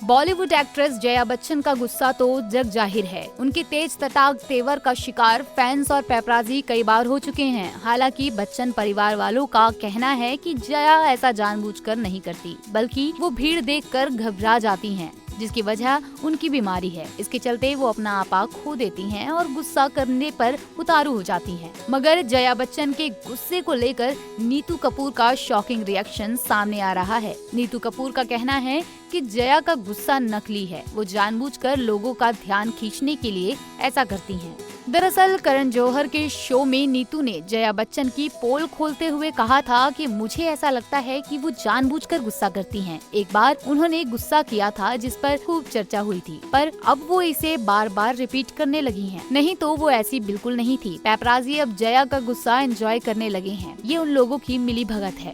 Bollywood actress Jaya Bachchan का गुस्सा तो जग जाहिर है। उनके तेज तर्क तेवर का शिकार फैंस और पेपराजी कई बार हो चुके हैं। हालांकि बच्चन परिवार वालों का कहना है कि जया ऐसा जानबूझकर नहीं करती, बल्कि वो भीड़ देखकर घबरा जाती हैं, जिसकी वजह उनकी बीमारी है। इसके चलते वो अपना आपा खो देती हैं और गुस्सा करने पर उतारू हो जाती हैं। मगर जया बच्चन के गुस्से को लेकर नीतू कपूर का शॉकिंग रिएक्शन सामने आ रहा है। नीतू कपूर का कहना है कि जया का गुस्सा नकली है, वो जानबूझकर लोगों का ध्यान खींचने के लिए ऐसा करती हैं। दरअसल करण जौहर के शो में नीतू ने जया बच्चन की पोल खोलते हुए कहा था कि मुझे ऐसा लगता है कि वो जानबूझकर गुस्सा करती हैं। एक बार उन्होंने गुस्सा किया था, जिस पर खूब चर्चा हुई थी, पर अब वो इसे बार बार रिपीट करने लगी हैं। नहीं तो वो ऐसी बिल्कुल नहीं थी। पेपराजी अब जया का गुस्सा एंजॉय करने लगे हैं। ये उन लोगों की मिली भगत है।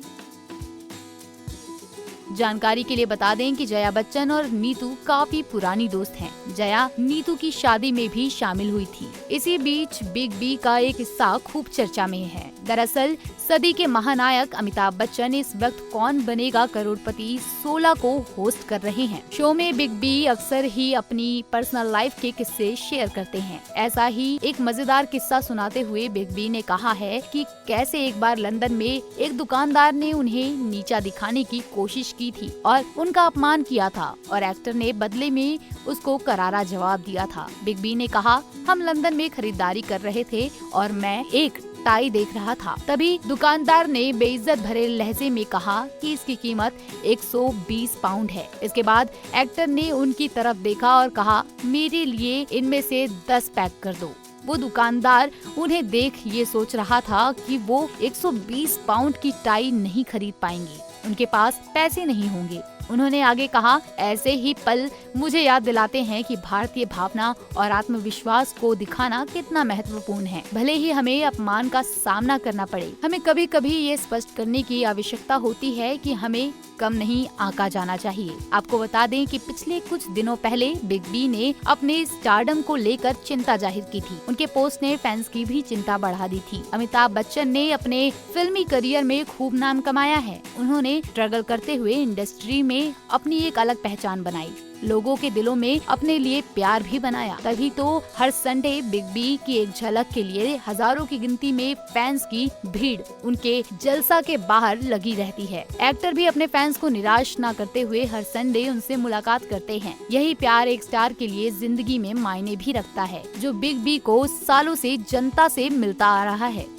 जानकारी के लिए बता दें कि जया बच्चन और नीतू काफी पुरानी दोस्त हैं। जया नीतू की शादी में भी शामिल हुई थी। इसी बीच बिग बी का एक हिस्सा खूब चर्चा में है। दरअसल सदी के महानायक अमिताभ बच्चन इस वक्त कौन बनेगा करोड़पति 16 को होस्ट कर रहे हैं। शो में बिग बी अक्सर ही अपनी पर्सनल लाइफ के किस्से शेयर करते हैं। ऐसा ही एक मजेदार किस्सा सुनाते हुए बिग बी ने कहा है कि कैसे एक बार लंदन में एक दुकानदार ने उन्हें नीचा दिखाने की कोशिश की थी और उनका अपमान किया था, और एक्टर ने बदले में उसको करारा जवाब दिया था। बिग बी ने कहा, हम लंदन में खरीदारी कर रहे थे और मैं एक टाई देख रहा था। तभी दुकानदार ने बेइज्जत भरे लहजे में कहा कि इसकी कीमत 120 पाउंड है। इसके बाद एक्टर ने उनकी तरफ देखा और कहा, मेरे लिए इनमें से 10 पैक कर दो। वो दुकानदार उन्हें देख ये सोच रहा था कि वो 120 पाउंड की टाई नहीं खरीद पाएंगे, उनके पास पैसे नहीं होंगे। उन्होंने आगे कहा, ऐसे ही पल मुझे याद दिलाते हैं कि भारतीय भावना और आत्मविश्वास को दिखाना कितना महत्वपूर्ण है। भले ही हमें अपमान का सामना करना पड़े, हमें कभी कभी ये स्पष्ट करने की आवश्यकता होती है कि हमें कम नहीं आंका जाना चाहिए। आपको बता दें कि पिछले कुछ दिनों पहले बिग बी ने अपने स्टारडम को लेकर चिंता जाहिर की थी। उनके पोस्ट ने फैंस की भी चिंता बढ़ा दी थी। अमिताभ बच्चन ने अपने फिल्मी करियर में खूब नाम कमाया है। उन्होंने स्ट्रगल करते हुए इंडस्ट्री में अपनी एक अलग पहचान बनाई, लोगों के दिलों में अपने लिए प्यार भी बनाया। तभी तो हर संडे बिग बी की एक झलक के लिए हजारों की गिनती में फैंस की भीड़ उनके जलसा के बाहर लगी रहती है। एक्टर भी अपने फैंस को निराश न करते हुए हर संडे उनसे मुलाकात करते हैं। यही प्यार एक स्टार के लिए जिंदगी में मायने भी रखता है, जो बिग बी को सालों से जनता से मिलता आ रहा है।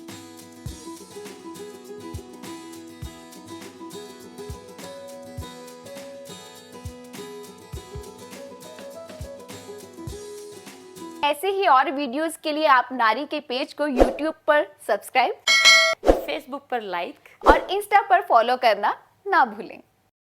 ऐसे ही और वीडियोस के लिए आप नारी के पेज को YouTube पर सब्सक्राइब, Facebook पर लाइक और Insta पर फॉलो करना ना भूलें।